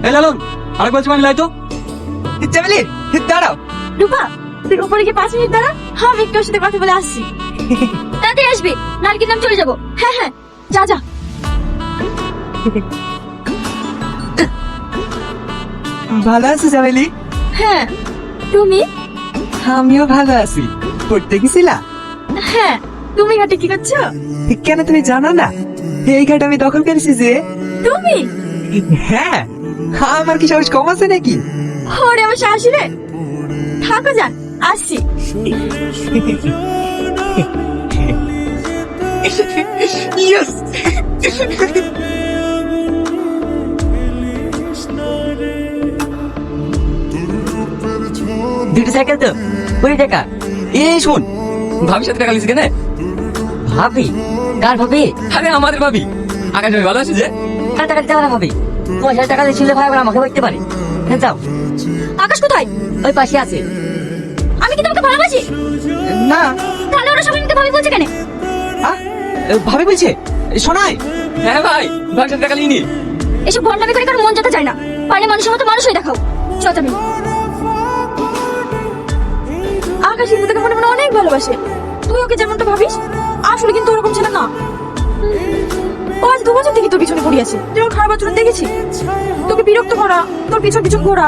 এই লালন আরেক বলছি মানে লাই তো চামেলি দাঁড়াও। রূপা তুই উপরে গিয়ে 5 মিনিট দাঁড়া, আমি একটু ওর সাথে কথা বলে আসছি। তাড়াতাড়ি আসবি, নাহলে কিন্তু আমি চলে যাবো। হ্যাঁ হ্যাঁ, যা যা। ভালো আছো চামেলি? হ্যাঁ, তুমি? আমিও ভালো আছি। পড়তে গেছিলা? হ্যাঁ, তুমি ঘাটে কি করছো? কেন তুমি জানো না এই ঘাট আমি দখল করেছি যে? তুমি? হ্যাঁ, আমার কি সাহস কম আছে নাকি? ওরে আমার শাশুড়ি রে, থাকো যান, আসছি। ইয়েস। দুটো সাইকেল তো 20 টাকা। এই শুন, ভাবির সাথে টাকা লিখছি কেন? ভাবি? কার ভাবি? আরে আমাদের ভাবি। আকাশ ভাই ভালো আছে যে? কার টাকা দিতে পারে ভাবি? 50 টাকা দিয়েছিলে ভাই আবার আমাকে বলতে পারে। হ্যাঁ যাও। আকাশ কোথায়? ওই পাশে আছে। আমি কি তোমাকে ভালোবাসি? না। তাহলে ওরা সবাই আমাকে ভাবি বলছে কেন? ভাবি বলছে শোনাই। হ্যাঁ ভাই, ভাবির সাথে টাকা লিনি। এসব ভণ্ডামি করে কারো মন যেতে চায় না, পারলে মানুষের মতো মানুষই দেখাও। চল তুমি। আকাশ কিন্তু তোকে মনে মনে অনেক ভালোবাসে, তুই ওকে যেমনটা ভাবিস আসলে কিন্তু ওরকম ছিল না। ও আজ 2 বছর থেকে তোর পিছনে পড়ে আছে, তুই ওর খারাপ আচরণ দেখেছি, তোকে বিরক্ত করা, তোর পিছন পিছন ঘোরা,